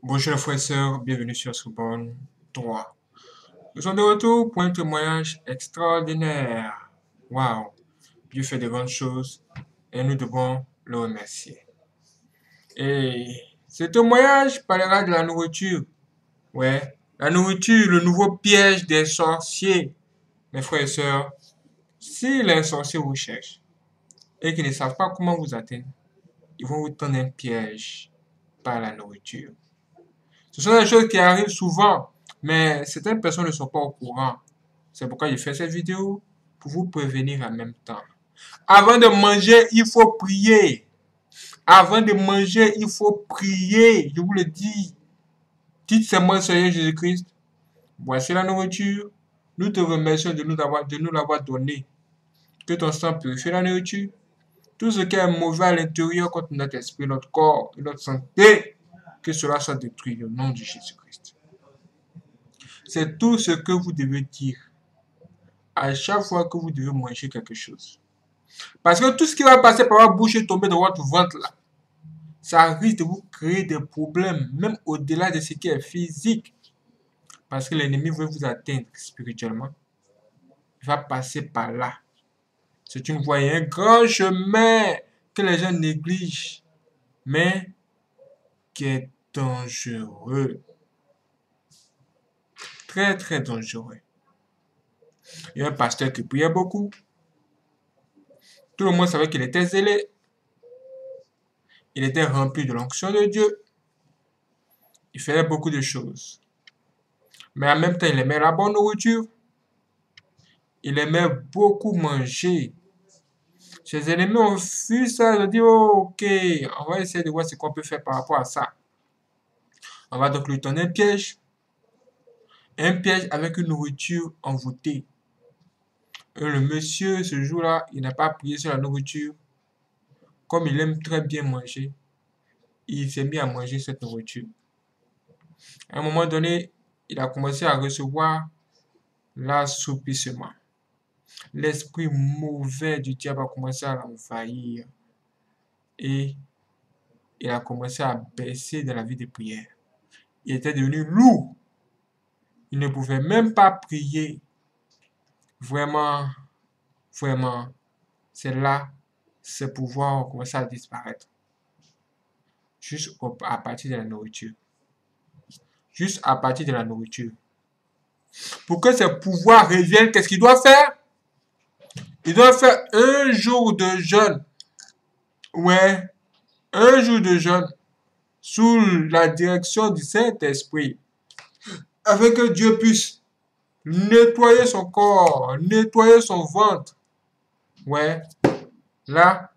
Bonjour les frères et sœurs, bienvenue sur Sorbonne 3. Nous sommes de retour pour un témoignage extraordinaire. Waouh, Dieu fait de grandes choses et nous devons le remercier. Et ce témoignage parlera de la nourriture. Ouais, la nourriture, le nouveau piège des sorciers. Mes frères et sœurs, si les sorciers vous cherchent et qu'ils ne savent pas comment vous atteindre, ils vont vous tendre un piège par la nourriture. Ce sont des choses qui arrivent souvent, mais certaines personnes ne sont pas au courant. C'est pourquoi j'ai fait cette vidéo pour vous prévenir en même temps. Avant de manger, il faut prier. Avant de manger, il faut prier. Je vous le dis. Dites c'est moi, Seigneur Jésus-Christ. Voici la nourriture. Nous te remercions de nous l'avoir donné. Que ton sang purifie la nourriture. Tout ce qui est mauvais à l'intérieur contre notre esprit, notre corps et notre santé, que cela soit détruit au nom de Jésus-Christ. C'est tout ce que vous devez dire à chaque fois que vous devez manger quelque chose. Parce que tout ce qui va passer par votre bouche et tomber dans votre ventre là, ça risque de vous créer des problèmes, même au-delà de ce qui est physique. Parce que l'ennemi veut vous atteindre spirituellement. Il va passer par là. C'est une voie et un grand chemin que les gens négligent, mais qui est dangereux. Très, très dangereux. Il y a un pasteur qui priait beaucoup. Tout le monde savait qu'il était zélé. Il était rempli de l'onction de Dieu. Il faisait beaucoup de choses. Mais en même temps, il aimait la bonne nourriture. Il aimait beaucoup manger. Ses ennemis ont vu ça. Ils ont dit, oh, ok, on va essayer de voir ce qu'on peut faire par rapport à ça. On va donc lui donner un piège. Un piège avec une nourriture envoûtée. Et le monsieur, ce jour-là, il n'a pas prié sur la nourriture. Comme il aime très bien manger, il s'est mis à manger cette nourriture. À un moment donné, il a commencé à recevoir l'assoupissement. L'esprit mauvais du diable a commencé à l'envahir et il a commencé à baisser dans la vie de prière. Il était devenu lourd. Il ne pouvait même pas prier. Vraiment, vraiment, c'est là, ses pouvoirs ont commencé à disparaître. Juste à partir de la nourriture. Juste à partir de la nourriture. Pour que ses pouvoirs reviennent, qu'est-ce qu'il doit faire? Il doit faire un jour de jeûne. Ouais, un jour de jeûne sous la direction du Saint-Esprit, afin que Dieu puisse nettoyer son corps, nettoyer son ventre. Ouais, là,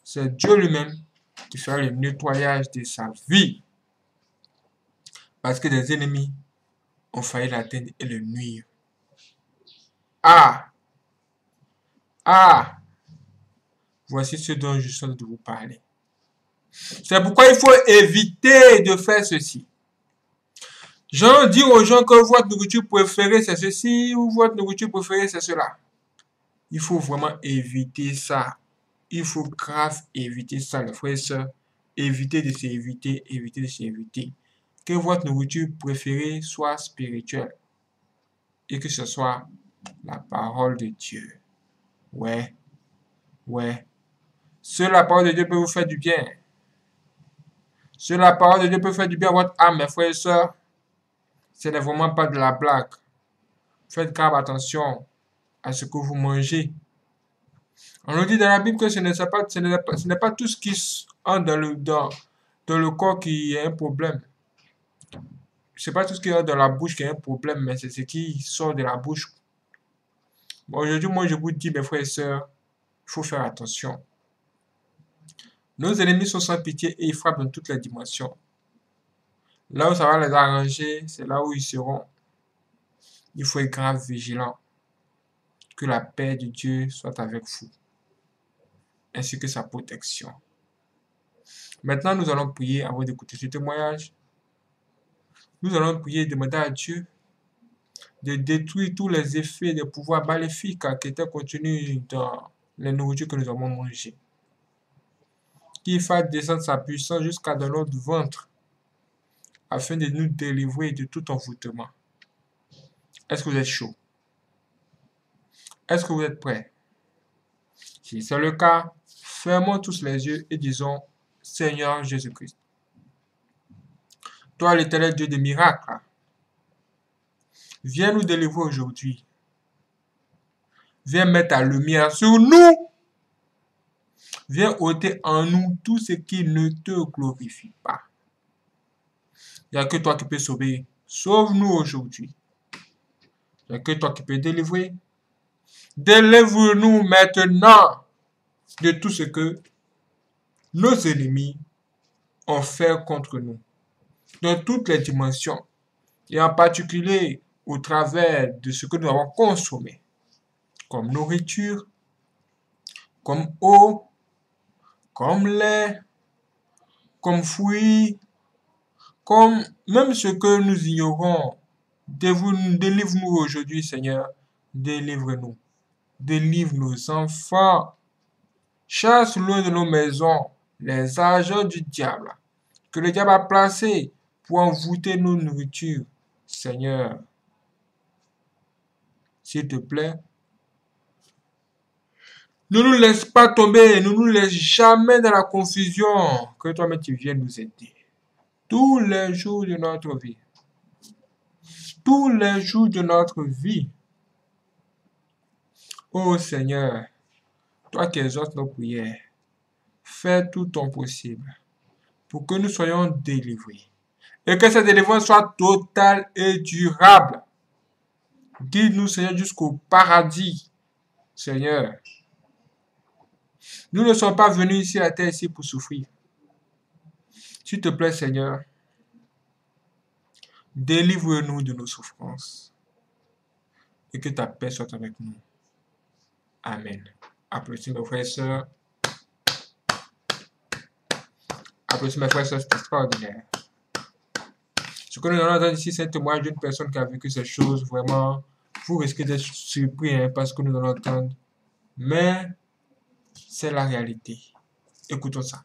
c'est Dieu lui-même qui fera le nettoyage de sa vie. Parce que des ennemis ont failli l'atteindre et le nuire. Ah, ah, voici ce dont je suis en train de vous parler. C'est pourquoi il faut éviter de faire ceci. J'en dis aux gens que votre nourriture préférée c'est ceci ou votre nourriture préférée c'est cela. Il faut vraiment éviter ça. Il faut grave éviter ça, les frères et sœurs. Éviter de s'éviter, éviter de s'éviter. Que votre nourriture préférée soit spirituelle. Et que ce soit la parole de Dieu. Ouais, ouais. Seule la parole de Dieu peut vous faire du bien. Seule la parole de Dieu peut faire du bien à votre âme, mes frères et sœurs. Ce n'est vraiment pas de la blague. Faites grave attention à ce que vous mangez. On nous dit dans la Bible que ce n'est pas tout ce qui entre dans le corps qui est un problème. Ce n'est pas tout ce qui est dans la bouche qui est un problème, mais c'est ce qui sort de la bouche. Bon, aujourd'hui, moi, je vous dis, mes frères et sœurs, il faut faire attention. Nos ennemis sont sans pitié et ils frappent dans toutes les dimensions. Là où ça va les arranger, c'est là où ils seront. Il faut être grave vigilant. Que la paix de Dieu soit avec vous, ainsi que sa protection. Maintenant, nous allons prier avant d'écouter ce témoignage. Nous allons prier et demander à Dieu de détruire tous les effets des pouvoirs maléfiques qui étaient contenus dans les nourritures que nous avons mangées. Qu'il fasse descendre sa puissance jusqu'à dans notre ventre afin de nous délivrer de tout envoûtement. Est-ce que vous êtes chaud? Est-ce que vous êtes prêts? Si c'est le cas, fermons tous les yeux et disons, Seigneur Jésus-Christ, toi l'éternel Dieu des miracles, viens nous délivrer aujourd'hui. Viens mettre ta lumière sur nous. Viens ôter en nous tout ce qui ne te glorifie pas. Il n'y a que toi qui peux sauver. Sauve-nous aujourd'hui. Il n'y a que toi qui peux délivrer. Délivre-nous maintenant de tout ce que nos ennemis ont fait contre nous. Dans toutes les dimensions. Et en particulier au travers de ce que nous avons consommé. Comme nourriture, comme eau, comme lait, comme fruits, comme même ce que nous ignorons. Délivre-nous aujourd'hui, Seigneur. Délivre-nous. Délivre nos enfants. Chasse loin de nos maisons les agents du diable que le diable a placés pour envoûter nos nourritures. Seigneur, s'il te plaît, ne nous laisse pas tomber, ne nous laisse jamais dans la confusion, que toi-même tu viennes nous aider. Tous les jours de notre vie. Tous les jours de notre vie. Ô Seigneur, toi qui exauces nos prières, fais tout ton possible pour que nous soyons délivrés. Et que cette délivrance soit totale et durable. Guide-nous, Seigneur, jusqu'au paradis. Seigneur, nous ne sommes pas venus ici à terre ici pour souffrir. S'il te plaît, Seigneur, délivre-nous de nos souffrances. Et que ta paix soit avec nous. Amen. Applaudissez mes frères et sœurs. Applaudissez mes frères et sœurs, c'est extraordinaire. Ce que nous allons entendre ici, c'est un témoignage d'une personne qui a vécu ces choses. Vraiment, vous risquez d'être surpris parce que nous allons entendre. Mais c'est la réalité. Écoutons ça.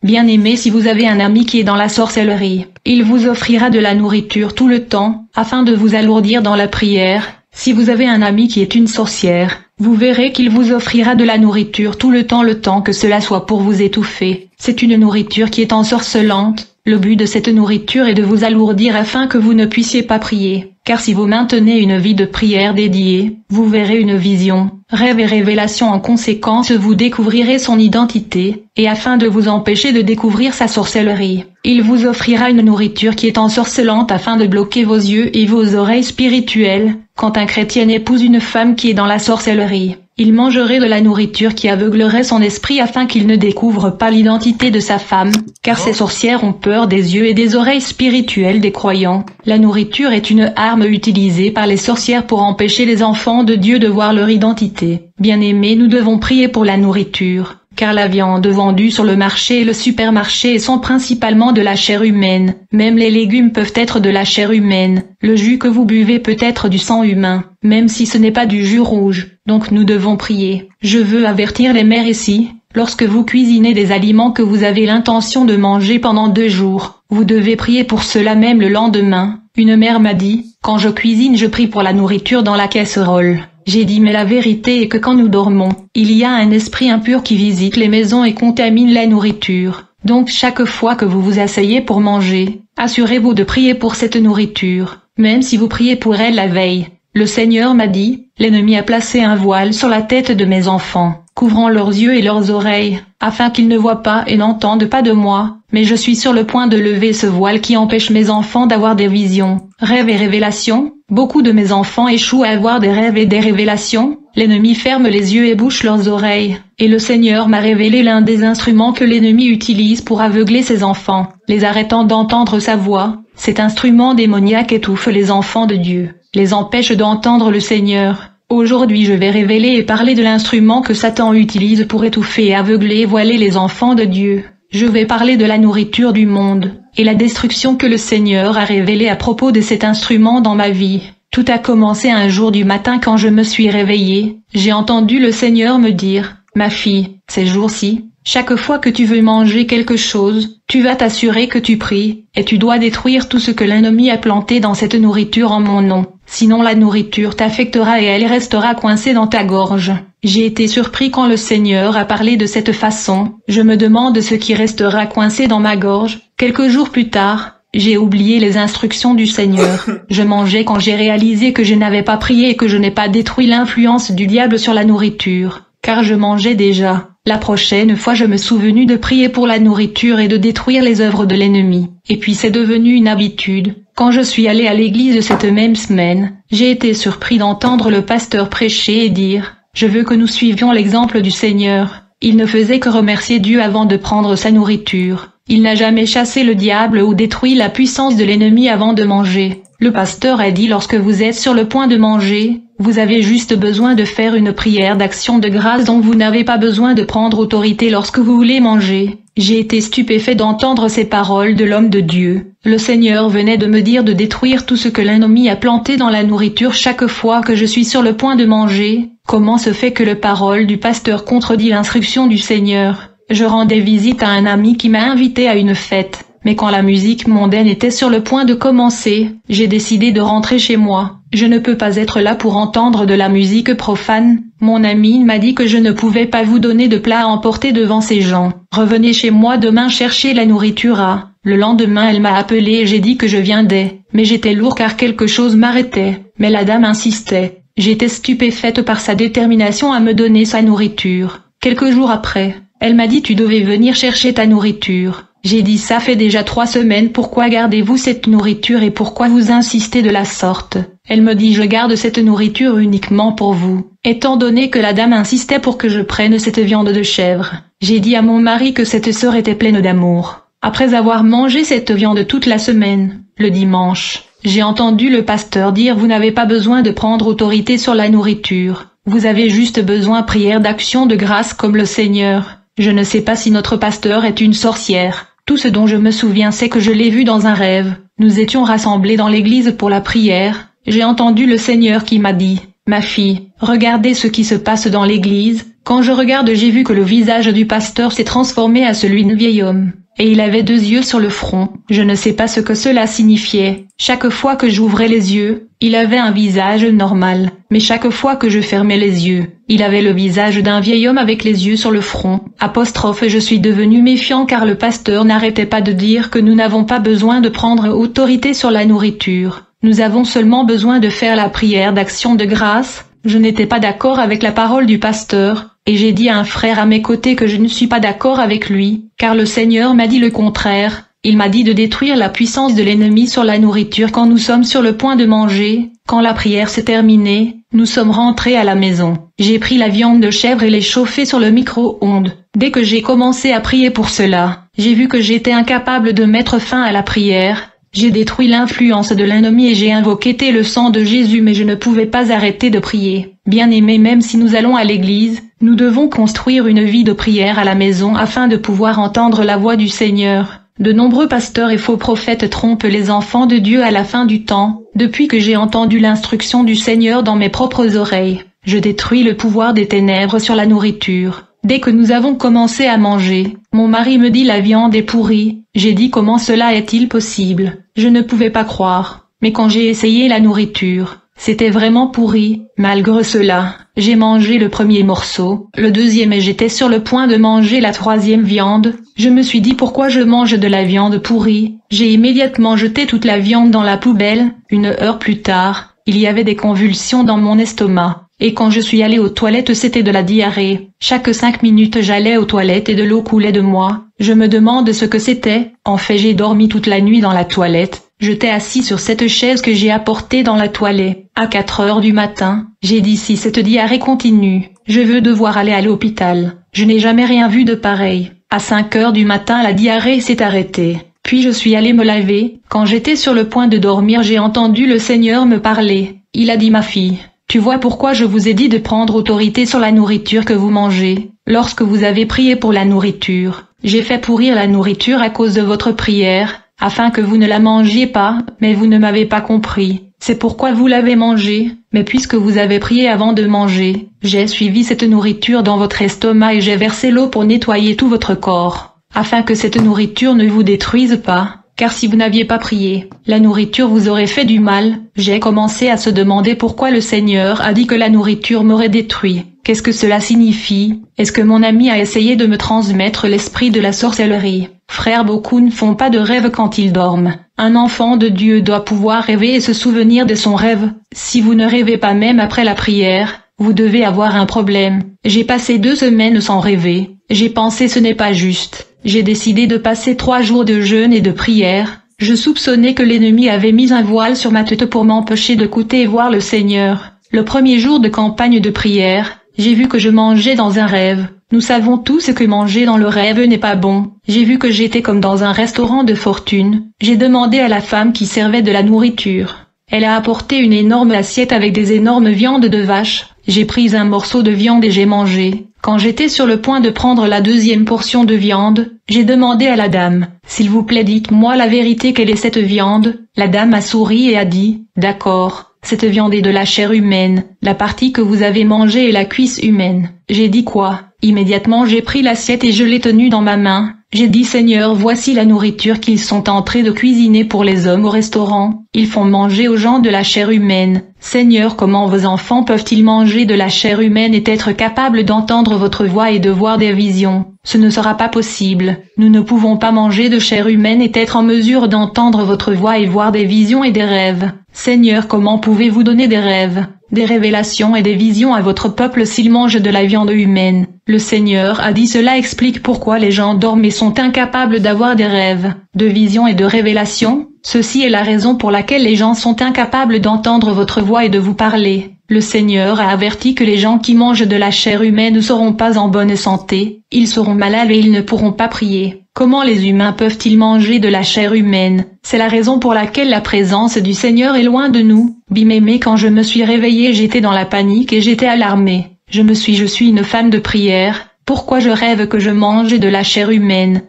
Bien-aimé, si vous avez un ami qui est dans la sorcellerie, il vous offrira de la nourriture tout le temps, afin de vous alourdir dans la prière. Si vous avez un ami qui est une sorcière, vous verrez qu'il vous offrira de la nourriture tout le temps que cela soit pour vous étouffer. C'est une nourriture qui est ensorcelante. Le but de cette nourriture est de vous alourdir afin que vous ne puissiez pas prier. Car si vous maintenez une vie de prière dédiée, vous verrez une vision, rêve et révélation en conséquence vous découvrirez son identité, et afin de vous empêcher de découvrir sa sorcellerie, il vous offrira une nourriture qui est ensorcelante afin de bloquer vos yeux et vos oreilles spirituelles. Quand un chrétien épouse une femme qui est dans la sorcellerie, il mangerait de la nourriture qui aveuglerait son esprit afin qu'il ne découvre pas l'identité de sa femme, car ces sorcières ont peur des yeux et des oreilles spirituelles des croyants. La nourriture est une arme utilisée par les sorcières pour empêcher les enfants de Dieu de voir leur identité. Bien-aimés, nous devons prier pour la nourriture, car la viande vendue sur le marché et le supermarché sont principalement de la chair humaine. Même les légumes peuvent être de la chair humaine. Le jus que vous buvez peut être du sang humain, même si ce n'est pas du jus rouge. Donc nous devons prier. Je veux avertir les mères ici, lorsque vous cuisinez des aliments que vous avez l'intention de manger pendant 2 jours, vous devez prier pour cela même le lendemain. Une mère m'a dit, quand je cuisine je prie pour la nourriture dans la casserole. J'ai dit mais la vérité est que quand nous dormons, il y a un esprit impur qui visite les maisons et contamine la nourriture. Donc chaque fois que vous vous asseyez pour manger, assurez-vous de prier pour cette nourriture, même si vous priez pour elle la veille. Le Seigneur m'a dit, l'ennemi a placé un voile sur la tête de mes enfants, couvrant leurs yeux et leurs oreilles, afin qu'ils ne voient pas et n'entendent pas de moi, mais je suis sur le point de lever ce voile qui empêche mes enfants d'avoir des visions, rêves et révélations. Beaucoup de mes enfants échouent à avoir des rêves et des révélations. L'ennemi ferme les yeux et bouche leurs oreilles, et le Seigneur m'a révélé l'un des instruments que l'ennemi utilise pour aveugler ses enfants, les arrêtant d'entendre sa voix. Cet instrument démoniaque étouffe les enfants de Dieu, les empêche d'entendre le Seigneur. Aujourd'hui je vais révéler et parler de l'instrument que Satan utilise pour étouffer et aveugler et voiler les enfants de Dieu. Je vais parler de la nourriture du monde, et la destruction que le Seigneur a révélée à propos de cet instrument dans ma vie. Tout a commencé un jour du matin quand je me suis réveillée. J'ai entendu le Seigneur me dire, « Ma fille, ces jours-ci, Chaque fois que tu veux manger quelque chose, tu vas t'assurer que tu pries, et tu dois détruire tout ce que l'ennemi a planté dans cette nourriture en mon nom. Sinon la nourriture t'affectera et elle restera coincée dans ta gorge. J'ai été surpris quand le Seigneur a parlé de cette façon. Je me demande ce qui restera coincé dans ma gorge. Quelques jours plus tard, j'ai oublié les instructions du Seigneur. Je mangeais quand j'ai réalisé que je n'avais pas prié et que je n'ai pas détruit l'influence du diable sur la nourriture, car je mangeais déjà. La prochaine fois je me souvenu de prier pour la nourriture et de détruire les œuvres de l'ennemi. Et puis c'est devenu une habitude. Quand je suis allé à l'église cette même semaine, j'ai été surpris d'entendre le pasteur prêcher et dire « Je veux que nous suivions l'exemple du Seigneur ». Il ne faisait que remercier Dieu avant de prendre sa nourriture. Il n'a jamais chassé le diable ou détruit la puissance de l'ennemi avant de manger. Le pasteur a dit lorsque vous êtes sur le point de manger, vous avez juste besoin de faire une prière d'action de grâce dont vous n'avez pas besoin de prendre autorité lorsque vous voulez manger. J'ai été stupéfait d'entendre ces paroles de l'homme de Dieu. Le Seigneur venait de me dire de détruire tout ce que l'ennemi a planté dans la nourriture chaque fois que je suis sur le point de manger. Comment se fait que la parole du pasteur contredit l'instruction du Seigneur? Je rendais visite à un ami qui m'a invité à une fête. Mais quand la musique mondaine était sur le point de commencer, j'ai décidé de rentrer chez moi. Je ne peux pas être là pour entendre de la musique profane. Mon ami m'a dit que je ne pouvais pas vous donner de plat à emporter devant ces gens. Revenez chez moi demain chercher la nourriture à... Le lendemain elle m'a appelé et j'ai dit que je viendais. Mais j'étais lourd car quelque chose m'arrêtait. Mais la dame insistait. J'étais stupéfaite par sa détermination à me donner sa nourriture. Quelques jours après, elle m'a dit tu devais venir chercher ta nourriture. J'ai dit ça fait déjà 3 semaines, pourquoi gardez-vous cette nourriture et pourquoi vous insistez de la sorte? Elle me dit je garde cette nourriture uniquement pour vous. Étant donné que la dame insistait pour que je prenne cette viande de chèvre, j'ai dit à mon mari que cette sœur était pleine d'amour. Après avoir mangé cette viande toute la semaine, le dimanche, j'ai entendu le pasteur dire vous n'avez pas besoin de prendre autorité sur la nourriture. Vous avez juste besoin prière d'action de grâce comme le Seigneur. Je ne sais pas si notre pasteur est une sorcière. Tout ce dont je me souviens c'est que je l'ai vu dans un rêve. Nous étions rassemblés dans l'église pour la prière. J'ai entendu le Seigneur qui m'a dit « Ma fille, regardez ce qui se passe dans l'église ». Quand je regarde j'ai vu que le visage du pasteur s'est transformé à celui d'un vieil homme. Et il avait 2 yeux sur le front. Je ne sais pas ce que cela signifiait. Chaque fois que j'ouvrais les yeux, il avait un visage normal. Mais chaque fois que je fermais les yeux, il avait le visage d'un vieil homme avec les yeux sur le front. Je suis devenu méfiant car le pasteur n'arrêtait pas de dire que nous n'avons pas besoin de prendre autorité sur la nourriture. Nous avons seulement besoin de faire la prière d'action de grâce. Je n'étais pas d'accord avec la parole du pasteur, et j'ai dit à un frère à mes côtés que je ne suis pas d'accord avec lui, car le Seigneur m'a dit le contraire. Il m'a dit de détruire la puissance de l'ennemi sur la nourriture quand nous sommes sur le point de manger. Quand la prière s'est terminée, nous sommes rentrés à la maison. J'ai pris la viande de chèvre et l'ai chauffée sur le micro-ondes. Dès que j'ai commencé à prier pour cela, j'ai vu que j'étais incapable de mettre fin à la prière. J'ai détruit l'influence de l'ennemi et j'ai invoqué le sang de Jésus mais je ne pouvais pas arrêter de prier. Bien-aimés, même si nous allons à l'église, nous devons construire une vie de prière à la maison afin de pouvoir entendre la voix du Seigneur. De nombreux pasteurs et faux prophètes trompent les enfants de Dieu à la fin du temps. Depuis que j'ai entendu l'instruction du Seigneur dans mes propres oreilles, je détruis le pouvoir des ténèbres sur la nourriture. Dès que nous avons commencé à manger, mon mari me dit la viande est pourrie. J'ai dit comment cela est-il possible? Je ne pouvais pas croire. Mais quand j'ai essayé la nourriture, c'était vraiment pourri. Malgré cela, j'ai mangé le premier morceau, le deuxième et j'étais sur le point de manger la 3e viande. Je me suis dit pourquoi je mange de la viande pourrie. J'ai immédiatement jeté toute la viande dans la poubelle. 1 heure plus tard, il y avait des convulsions dans mon estomac. Et quand je suis allé aux toilettes c'était de la diarrhée. Chaque 5 minutes j'allais aux toilettes et de l'eau coulait de moi. Je me demande ce que c'était. En fait j'ai dormi toute la nuit dans la toilette. J'étais assis sur cette chaise que j'ai apportée dans la toilette. À 4 heures du matin, j'ai dit si cette diarrhée continue, je veux devoir aller à l'hôpital. Je n'ai jamais rien vu de pareil. À 5 heures du matin la diarrhée s'est arrêtée. Puis je suis allé me laver. Quand j'étais sur le point de dormir j'ai entendu le Seigneur me parler. Il a dit ma fille. Tu vois pourquoi je vous ai dit de prendre autorité sur la nourriture que vous mangez. Lorsque vous avez prié pour la nourriture, j'ai fait pourrir la nourriture à cause de votre prière. afin que vous ne la mangiez pas, mais vous ne m'avez pas compris. C'est pourquoi vous l'avez mangée, mais puisque vous avez prié avant de manger, j'ai suivi cette nourriture dans votre estomac et j'ai versé l'eau pour nettoyer tout votre corps, afin que cette nourriture ne vous détruise pas. Car si vous n'aviez pas prié, la nourriture vous aurait fait du mal. J'ai commencé à se demander pourquoi le Seigneur a dit que la nourriture m'aurait détruit. Qu'est-ce que cela signifie? Est-ce que mon ami a essayé de me transmettre l'esprit de la sorcellerie? Frères, beaucoup ne font pas de rêve quand ils dorment. Un enfant de Dieu doit pouvoir rêver et se souvenir de son rêve. Si vous ne rêvez pas même après la prière, vous devez avoir un problème. J'ai passé 2 semaines sans rêver. J'ai pensé ce n'est pas juste. J'ai décidé de passer 3 jours de jeûne et de prière. Je soupçonnais que l'ennemi avait mis un voile sur ma tête pour m'empêcher d'écouter et voir le Seigneur. Le premier jour de campagne de prière, j'ai vu que je mangeais dans un rêve. Nous savons tous que manger dans le rêve n'est pas bon. J'ai vu que j'étais comme dans un restaurant de fortune. J'ai demandé à la femme qui servait de la nourriture. Elle a apporté une énorme assiette avec des énormes viandes de vache. J'ai pris un morceau de viande et j'ai mangé. Quand j'étais sur le point de prendre la 2e portion de viande, j'ai demandé à la dame, « S'il vous plaît, dites-moi la vérité, quelle est cette viande ?» La dame a souri et a dit, « D'accord, cette viande est de la chair humaine, la partie que vous avez mangée est la cuisse humaine. » J'ai dit quoi? Immédiatement j'ai pris l'assiette et je l'ai tenue dans ma main. J'ai dit, Seigneur, voici la nourriture qu'ils sont en train de cuisiner pour les hommes au restaurant. Ils font manger aux gens de la chair humaine. Seigneur, comment vos enfants peuvent-ils manger de la chair humaine et être capables d'entendre votre voix et de voir des visions? Ce ne sera pas possible. Nous ne pouvons pas manger de chair humaine et être en mesure d'entendre votre voix et voir des visions et des rêves. Seigneur, comment pouvez-vous donner des rêves, des révélations et des visions à votre peuple s'ils mangent de la viande humaine? Le Seigneur a dit, cela explique pourquoi les gens dorment et sont incapables d'avoir des rêves, de visions et de révélations. Ceci est la raison pour laquelle les gens sont incapables d'entendre votre voix et de vous parler. Le Seigneur a averti que les gens qui mangent de la chair humaine ne seront pas en bonne santé, ils seront malades et ils ne pourront pas prier. Comment les humains peuvent-ils manger de la chair humaine? C'est la raison pour laquelle la présence du Seigneur est loin de nous. Bien-aimé, quand je me suis réveillée, j'étais dans la panique et j'étais alarmée. Je suis une femme de prière. Pourquoi je rêve que je mange de la chair humaine?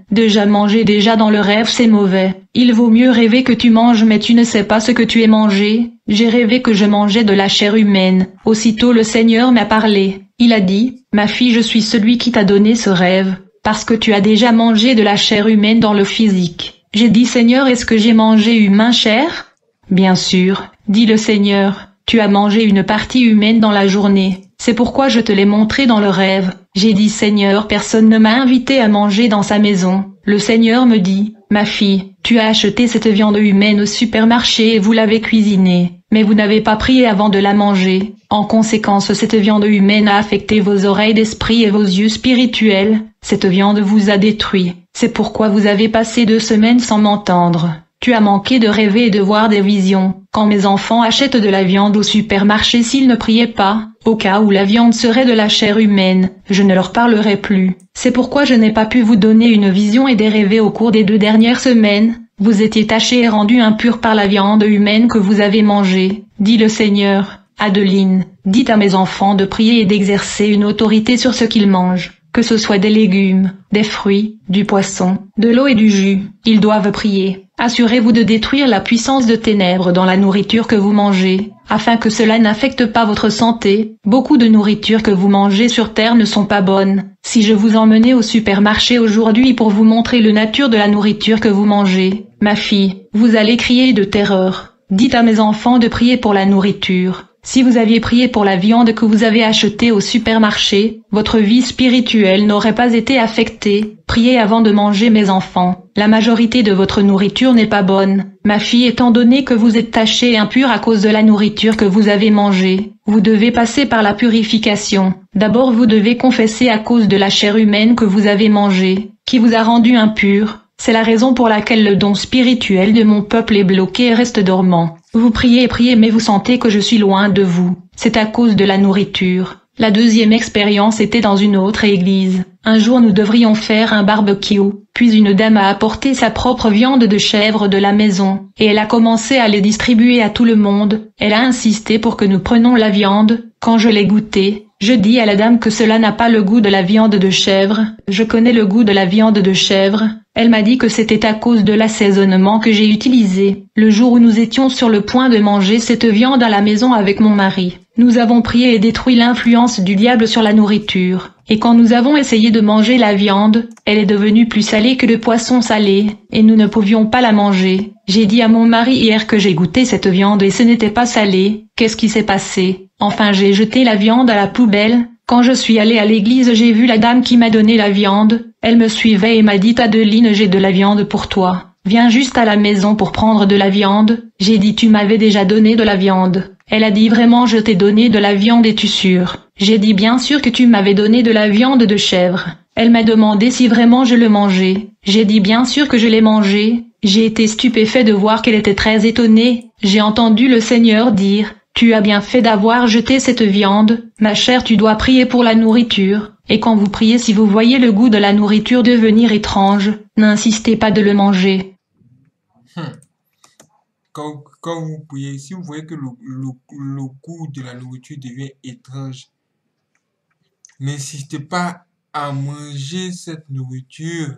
Manger dans le rêve, c'est mauvais. Il vaut mieux rêver que tu manges mais tu ne sais pas ce que tu es mangé. J'ai rêvé que je mangeais de la chair humaine. Aussitôt le Seigneur m'a parlé. Il a dit, ma fille, je suis celui qui t'a donné ce rêve, parce que tu as déjà mangé de la chair humaine dans le physique. J'ai dit, Seigneur, est-ce que j'ai mangé humain chair? Bien sûr, dit le Seigneur, tu as mangé une partie humaine dans la journée. C'est pourquoi je te l'ai montré dans le rêve. J'ai dit, Seigneur, personne ne m'a invité à manger dans sa maison. Le Seigneur me dit, ma fille, tu as acheté cette viande humaine au supermarché et vous l'avez cuisinée, mais vous n'avez pas prié avant de la manger. En conséquence, cette viande humaine a affecté vos oreilles d'esprit et vos yeux spirituels. Cette viande vous a détruit. C'est pourquoi vous avez passé 2 semaines sans m'entendre. Tu as manqué de rêver et de voir des visions. Quand mes enfants achètent de la viande au supermarché, s'ils ne priaient pas, au cas où la viande serait de la chair humaine, je ne leur parlerai plus. C'est pourquoi je n'ai pas pu vous donner une vision et des rêves au cours des 2 dernières semaines. Vous étiez tachés et rendus impurs par la viande humaine que vous avez mangée, dit le Seigneur. Adeline, dites à mes enfants de prier et d'exercer une autorité sur ce qu'ils mangent. Que ce soit des légumes, des fruits, du poisson, de l'eau et du jus, ils doivent prier. Assurez-vous de détruire la puissance de ténèbres dans la nourriture que vous mangez, afin que cela n'affecte pas votre santé. Beaucoup de nourriture que vous mangez sur terre ne sont pas bonnes. Si je vous emmenais au supermarché aujourd'hui pour vous montrer la nature de la nourriture que vous mangez, ma fille, vous allez crier de terreur. Dites à mes enfants de prier pour la nourriture. Si vous aviez prié pour la viande que vous avez achetée au supermarché, votre vie spirituelle n'aurait pas été affectée. Priez avant de manger, mes enfants. La majorité de votre nourriture n'est pas bonne. Ma fille, étant donné que vous êtes tachée et impure à cause de la nourriture que vous avez mangée, vous devez passer par la purification. D'abord, vous devez confesser à cause de la chair humaine que vous avez mangée, qui vous a rendu impur. C'est la raison pour laquelle le don spirituel de mon peuple est bloqué et reste dormant. Vous priez et priez mais vous sentez que je suis loin de vous. C'est à cause de la nourriture. La deuxième expérience était dans une autre église. Un jour nous devrions faire un barbecue, puis une dame a apporté sa propre viande de chèvre de la maison, et elle a commencé à les distribuer à tout le monde. Elle a insisté pour que nous prenions la viande. Quand je l'ai goûtée, Je dis à la dame que cela n'a pas le goût de la viande de chèvre. Je connais le goût de la viande de chèvre. Elle m'a dit que c'était à cause de l'assaisonnement que j'ai utilisé. Le jour où nous étions sur le point de manger cette viande à la maison avec mon mari, nous avons prié et détruit l'influence du diable sur la nourriture. Et quand nous avons essayé de manger la viande, elle est devenue plus salée que le poisson salé, et nous ne pouvions pas la manger. J'ai dit à mon mari hier que j'ai goûté cette viande et ce n'était pas salé. Qu'est-ce qui s'est passé? Enfin, j'ai jeté la viande à la poubelle. Quand je suis allée à l'église, j'ai vu la dame qui m'a donné la viande. Elle me suivait et m'a dit: Adeline, j'ai de la viande pour toi. Viens juste à la maison pour prendre de la viande. J'ai dit: tu m'avais déjà donné de la viande. Elle a dit: vraiment, je t'ai donné de la viande, es-tu sûre? J'ai dit: bien sûr que tu m'avais donné de la viande de chèvre. Elle m'a demandé si vraiment je le mangeais. J'ai dit bien sûr que je l'ai mangé. J'ai été stupéfait de voir qu'elle était très étonnée. J'ai entendu le Seigneur dire: tu as bien fait d'avoir jeté cette viande, ma chère, tu dois prier pour la nourriture, et quand vous priez, si vous voyez le goût de la nourriture devenir étrange, n'insistez pas de le manger. Quand vous priez, si vous voyez que le goût de la nourriture devient étrange, n'insistez pas à manger cette nourriture.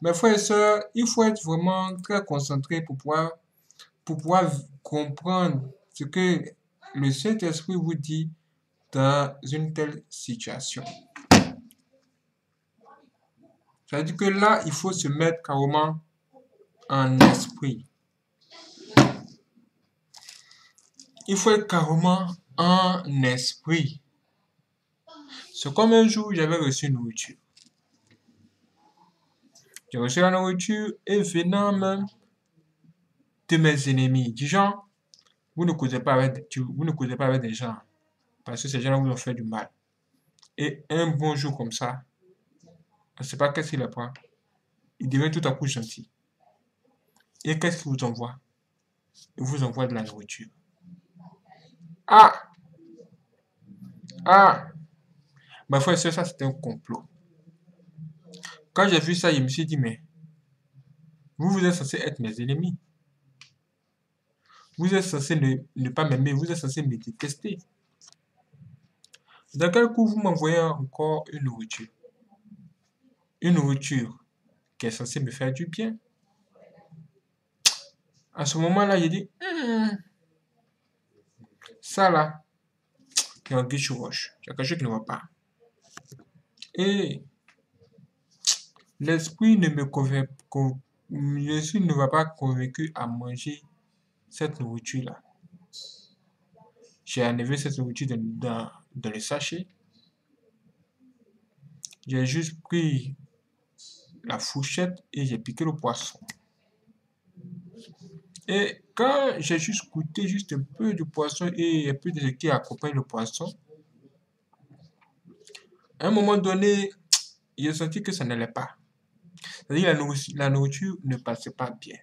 Mes frères et sœurs, il faut être vraiment très concentré pour pouvoir comprendre ce que le Saint-Esprit vous dit dans une telle situation. C'est-à-dire que là, il faut se mettre carrément en esprit. Il faut être carrément en esprit. C'est comme un jour, j'avais reçu une nourriture. J'ai reçu la nourriture et venant même de mes ennemis. Du genre, vous ne causez pas avec des gens parce que ces gens-là vous ont fait du mal. Et un bon jour comme ça, on ne sait pas qu'est-ce qu'il apprend. Il devient tout à coup gentil. Et qu'est-ce qu'il vous envoie? Il vous envoie de la nourriture. Ah! Ah! Ma frère, ça c'était un complot. Quand j'ai vu ça, je me suis dit, mais vous êtes censé être mes ennemis. Vous êtes censé ne pas m'aimer, vous êtes censé me détester. Dans quel coup vous m'envoyez encore une nourriture? Une nourriture qui est censée me faire du bien. À ce moment-là, j'ai dit, ça là, il y a un guiche roche. Il y a quelque chose qui ne va pas. Et l'esprit ne me convainc, l'esprit ne va pas convaincu à manger cette nourriture-là. J'ai enlevé cette nourriture dans le sachet. J'ai juste pris la fourchette et j'ai piqué le poisson. Et quand j'ai juste goûté juste un peu du poisson et un peu de ce qui accompagne le poisson, à un moment donné, j'ai senti que ça n'allait pas. C'est-à-dire que la nourriture ne passait pas bien.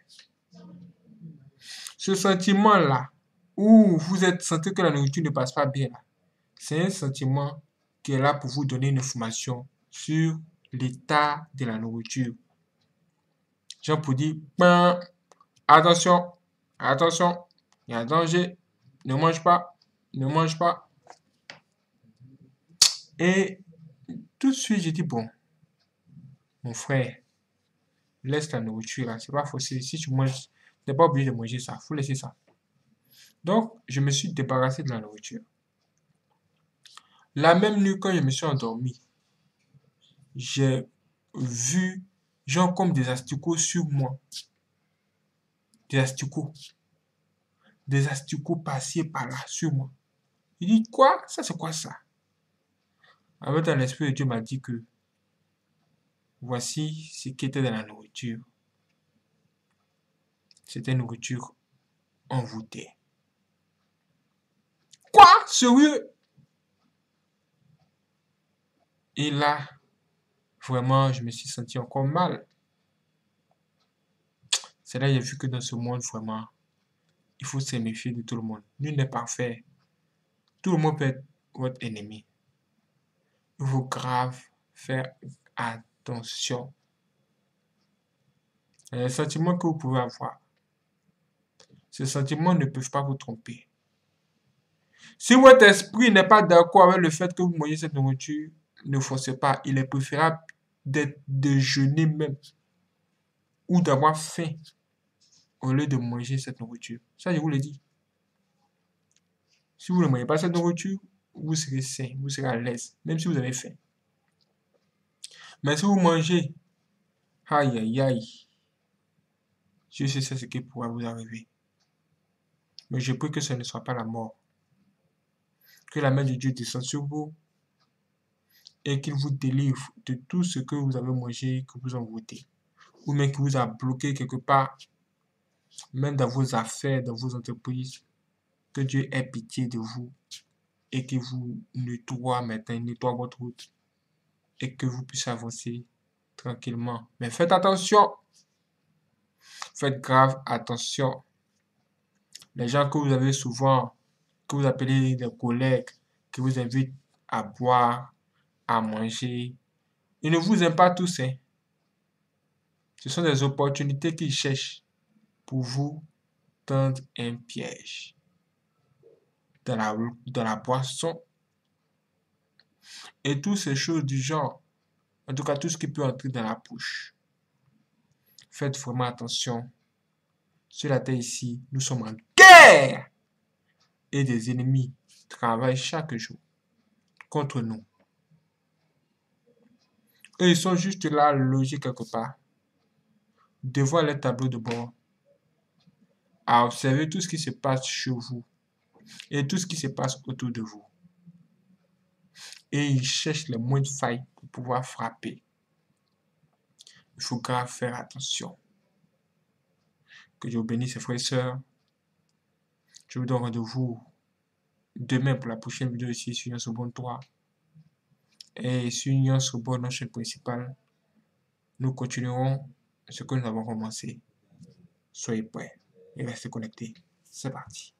Ce sentiment-là, où vous êtes senti que la nourriture ne passe pas bien, c'est un sentiment qui est là pour vous donner une information sur l'état de la nourriture. Genre pour dire, ben, attention, attention, il y a un danger, ne mange pas, ne mange pas. Et tout de suite, j'ai dit, bon, mon frère, laisse la nourriture là, c'est pas forcé. Si tu manges, tu n'es pas obligé de manger ça, il faut laisser ça. Donc, je me suis débarrassé de la nourriture. La même nuit, quand je me suis endormi, j'ai vu, genre comme des asticots sur moi. Des asticots. Des asticots passés par là, sur moi. Il dit, quoi? Ça, c'est quoi ça? En fait, l'Esprit de Dieu m'a dit que voici ce qui était dans la nourriture. C'était une nourriture envoûtée. Quoi? Sérieux? Et là, vraiment, je me suis senti encore mal. C'est là que j'ai vu que dans ce monde, vraiment, il faut se méfier de tout le monde. Nul n'est parfait. Tout le monde peut être votre ennemi. Il faut grave faire attention. Les sentiments que vous pouvez avoir, ces sentiments ne peuvent pas vous tromper. Si votre esprit n'est pas d'accord avec le fait que vous mangez cette nourriture, ne forcez pas. Il est préférable de jeûner même ou d'avoir faim au lieu de manger cette nourriture. Ça, je vous le dis. Si vous ne mangez pas cette nourriture, vous serez sain, vous serez à l'aise, même si vous avez faim. Mais si vous mangez, aïe, aïe, aïe, je sais ce qui pourra vous arriver. Mais je prie que ce ne soit pas la mort. Que la main de Dieu descende sur vous et qu'il vous délivre de tout ce que vous avez mangé, que vous en goûtez. Ou même qui vous a bloqué quelque part, même dans vos affaires, dans vos entreprises. Que Dieu ait pitié de vous et qu'il vous nettoie maintenant, nettoie votre route et que vous puissiez avancer tranquillement. Mais faites attention, faites grave attention. Les gens que vous avez souvent, que vous appelez des collègues, qui vous invitent à boire, à manger, ils ne vous aiment pas tous, hein. Ce sont des opportunités qu'ils cherchent pour vous tendre un piège dans la boisson et toutes ces choses du genre. En tout cas, tout ce qui peut entrer dans la bouche. Faites vraiment attention. Sur la terre ici, nous sommes en guerre et des ennemis travaillent chaque jour contre nous. Et ils sont juste là, logés quelque part, devant les tableaux de bord, à observer tout ce qui se passe chez vous et tout ce qui se passe autour de vous. Et ils cherchent les moindres failles pour pouvoir frapper. Il faut grave faire attention. Que Dieu bénisse ses frères et sœurs. Je vous donne rendez-vous demain pour la prochaine vidéo ici sur Union Sorbonne 3. Et sur Union Sorbonne, notre chaîne principale, nous continuerons ce que nous avons commencé. Soyez prêts et restez connectés. C'est parti.